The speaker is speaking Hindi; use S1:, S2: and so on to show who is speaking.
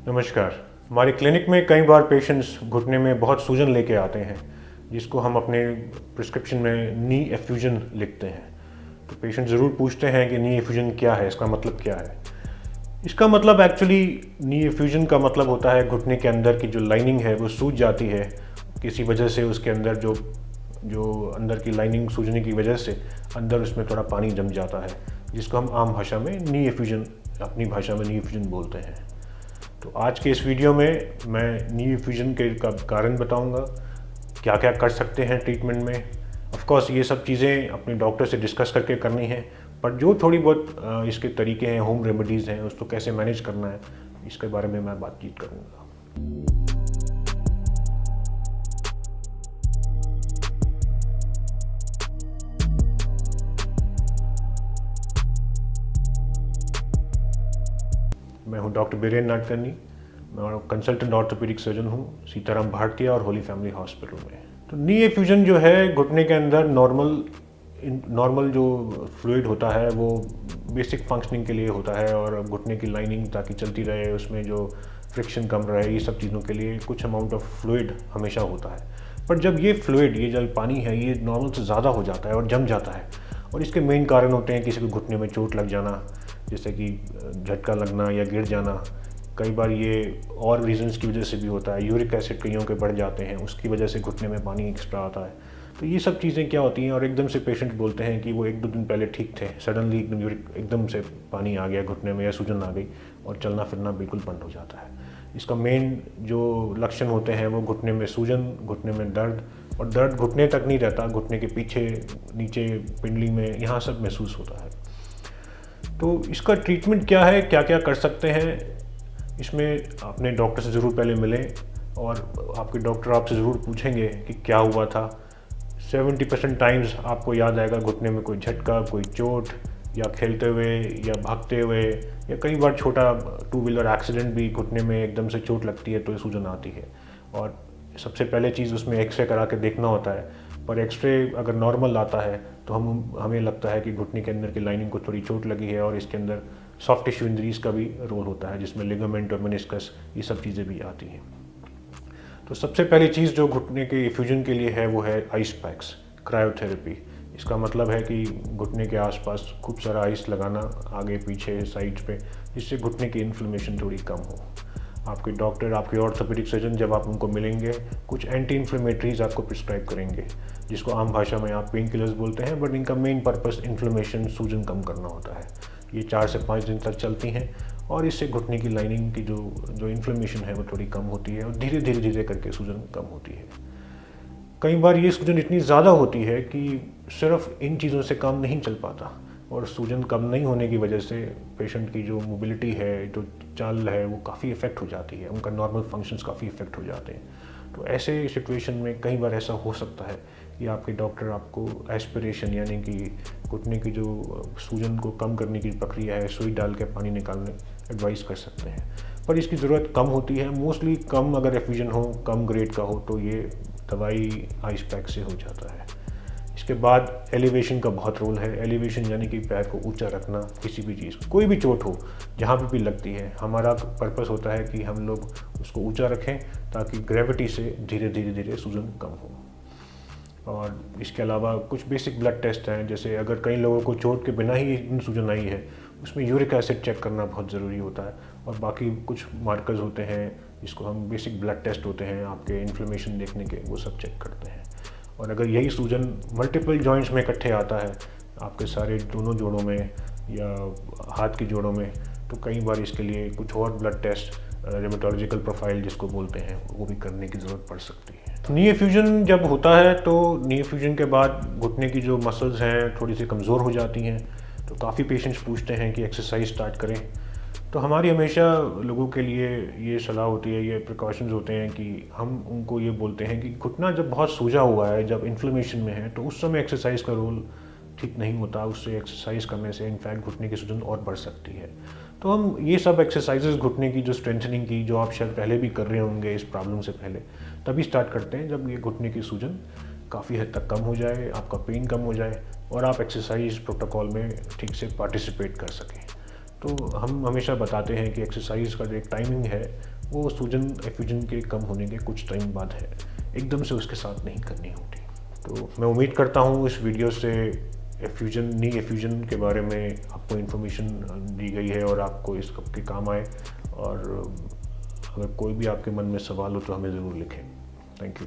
S1: नमस्कार। हमारे क्लिनिक में कई बार पेशेंट्स घुटने में बहुत सूजन लेके आते हैं, जिसको हम अपने प्रिस्क्रिप्शन में नी एफ्यूजन लिखते हैं। तो पेशेंट ज़रूर पूछते हैं कि नी एफ्यूजन क्या है, इसका मतलब क्या है। इसका मतलब एक्चुअली नी एफ्यूजन का मतलब होता है घुटने के अंदर की जो लाइनिंग है वो सूज जाती है किसी वजह से। उसके अंदर जो जो अंदर की लाइनिंग सूजने की वजह से अंदर उसमें थोड़ा पानी जम जाता है, जिसको हम आम भाषा में नी एफ्यूजन, अपनी भाषा में नी एफ्यूजन बोलते हैं। तो आज के इस वीडियो में मैं नी एफ्यूजन के कारण बताऊंगा, क्या क्या कर सकते हैं ट्रीटमेंट में। ऑफ कोर्स ये सब चीज़ें अपने डॉक्टर से डिस्कस करके करनी है, पर जो थोड़ी बहुत इसके तरीके हैं, होम रेमेडीज़ हैं, उसको कैसे मैनेज करना है, इसके बारे में मैं बातचीत करूँगा। मैं हूँ डॉक्टर बीरेन नाडकर्णी। मैं कंसल्टेंट ऑर्थोपेडिक सर्जन हूँ सीताराम भारतीय और होली फैमिली हॉस्पिटल में। तो नी एफ्यूजन जो है, घुटने के अंदर नॉर्मल जो फ्लूइड होता है वो बेसिक फंक्शनिंग के लिए होता है, और घुटने की लाइनिंग ताकि चलती रहे, उसमें जो फ्रिक्शन कम रहे, ये सब चीज़ों के लिए कुछ अमाउंट ऑफ फ्लूइड हमेशा होता है। पर जब ये फ्लूइड, ये जो पानी है, ये नॉर्मल से ज़्यादा हो जाता है और जम जाता है, और इसके मेन कारण होते हैं किसी को घुटने में चोट लग जाना, जैसे कि झटका लगना या गिर जाना। कई बार ये और रीजंस की वजह से भी होता है, यूरिक एसिड कईयों के बढ़ जाते हैं, उसकी वजह से घुटने में पानी एक्स्ट्रा आता है। तो ये सब चीज़ें क्या होती हैं, और एकदम से पेशेंट बोलते हैं कि वो 1-2 दिन पहले ठीक थे, सडनली एकदम से पानी आ गया घुटने में या सूजन आ गई और चलना फिरना बिल्कुल बंद हो जाता है। इसका मेन जो लक्षण होते हैं वो घुटने में सूजन, घुटने में दर्द, और दर्द घुटने तक नहीं रहता, घुटने के पीछे, नीचे पिंडली में, यहाँ सब महसूस होता है। तो इसका ट्रीटमेंट क्या है, क्या क्या कर सकते हैं, इसमें अपने डॉक्टर से ज़रूर पहले मिलें, और आपके डॉक्टर आपसे ज़रूर पूछेंगे कि क्या हुआ था। 70% टाइम्स आपको याद आएगा घुटने में कोई झटका, कोई चोट, या खेलते हुए या भागते हुए, या कई बार छोटा 2 व्हीलर एक्सीडेंट भी घुटने में एकदम से चोट लगती है तो सूजन आती है। और सबसे पहले चीज़ उसमें एक्सरे करा के देखना होता है, पर एक्सरे अगर नॉर्मल आता है तो हमें लगता है कि घुटने के अंदर की लाइनिंग को थोड़ी चोट लगी है, और इसके अंदर सॉफ्ट टिश्यू इंजरीज का भी रोल होता है, जिसमें लिगामेंट और मेनिस्कस, ये सब चीज़ें भी आती हैं। तो सबसे पहली चीज़ जो घुटने के एफ्यूजन के लिए है वो है आइस पैक्स, क्रायोथेरेपी। इसका मतलब है कि घुटने के आसपास खूब सारा आइस लगाना, आगे पीछे साइड्स पे, जिससे घुटने की इन्फ्लेमेशन थोड़ी कम हो। आपके डॉक्टर, आपके ऑर्थोपेडिक सर्जन, जब आप उनको मिलेंगे, कुछ एंटी इन्फ्लेमेटरीज आपको प्रिस्क्राइब करेंगे, जिसको आम भाषा में आप पेन किलर्स बोलते हैं, बट इनका मेन पर्पस इन्फ्लेमेशन, सूजन कम करना होता है। ये 4 से 5 दिन तक चलती हैं, और इससे घुटने की लाइनिंग की जो इन्फ्लेमेशन है वो थोड़ी कम होती है, और धीरे धीरे धीरे करके सूजन कम होती है। कई बार ये सूजन इतनी ज़्यादा होती है कि सिर्फ इन चीज़ों से काम नहीं चल पाता, और सूजन कम नहीं होने की वजह से पेशेंट की जो मोबिलिटी है, जो चाल है, वो काफ़ी इफ़ेक्ट हो जाती है, उनका नॉर्मल फंक्शंस काफ़ी इफ़ेक्ट हो जाते हैं। तो ऐसे सिचुएशन में कई बार ऐसा हो सकता है कि आपके डॉक्टर आपको एस्पिरेशन, यानी कि घुटने की जो सूजन को कम करने की प्रक्रिया है, सुई डाल के पानी निकालने, एडवाइस कर सकते हैं। पर इसकी ज़रूरत कम होती है, मोस्टली कम अगर एफ्यूजन हो, कम ग्रेड का हो, तो ये दवाई आइस पैक से हो जाता है। इसके बाद एलिवेशन का बहुत रोल है। एलिवेशन यानी कि पैर को ऊंचा रखना, किसी भी चीज़, कोई भी चोट हो, जहाँ पे भी लगती है, हमारा पर्पस होता है कि हम लोग उसको ऊंचा रखें ताकि ग्रेविटी से धीरे धीरे धीरे सूजन कम हो। और इसके अलावा कुछ बेसिक ब्लड टेस्ट हैं, जैसे अगर कई लोगों को चोट के बिना ही सूजन आई है, उसमें यूरिक एसिड चेक करना बहुत ज़रूरी होता है, और बाकी कुछ मार्कर्स होते हैं जिसको हम बेसिक ब्लड टेस्ट होते हैं आपके इन्फ्लेमेशन देखने के, वो सब चेक करते हैं। और अगर यही सूजन मल्टीपल जॉइंट्स में इकट्ठे आता है, आपके सारे दोनों जोड़ों में या हाथ की जोड़ों में, तो कई बार इसके लिए कुछ और ब्लड टेस्ट, रेमेटोलॉजिकल प्रोफाइल जिसको बोलते हैं, वो भी करने की ज़रूरत पड़ सकती है। नी एफ्यूजन जब होता है तो नी एफ्यूजन के बाद घुटने की जो मसल्स हैं थोड़ी सी कमज़ोर हो जाती हैं, तो काफ़ी पेशेंट्स पूछते हैं कि एक्सरसाइज स्टार्ट करें। तो हमारी हमेशा लोगों के लिए ये सलाह होती है, ये प्रिकॉशंस होते हैं कि हम उनको ये बोलते हैं कि घुटना जब बहुत सूजा हुआ है, जब इन्फ्लेमेशन में है, तो उस समय एक्सरसाइज का रोल ठीक नहीं होता। उससे एक्सरसाइज करने से इनफैक्ट घुटने की सूजन और बढ़ सकती है। तो हम ये सब एक्सरसाइजेज घुटने की जो स्ट्रेंथनिंग की, जो आप शायद पहले भी कर रहे होंगे इस प्रॉब्लम से पहले, तभी स्टार्ट करते हैं जब ये घुटने की सूजन काफ़ी हद तक कम हो जाए, आपका पेन कम हो जाए, और आप एक्सरसाइज प्रोटोकॉल में ठीक से पार्टिसिपेट कर सकें। तो हम हमेशा बताते हैं कि एक्सरसाइज का जो एक टाइमिंग है वो सूजन एफ्यूजन के कम होने के कुछ टाइम बाद है, एकदम से उसके साथ नहीं करनी होती। तो मैं उम्मीद करता हूँ इस वीडियो से नी एफ्यूजन के बारे में आपको इन्फॉर्मेशन दी गई है और आपको इसके काम आए। और अगर कोई भी आपके मन में सवाल हो तो हमें ज़रूर लिखें। Thank you.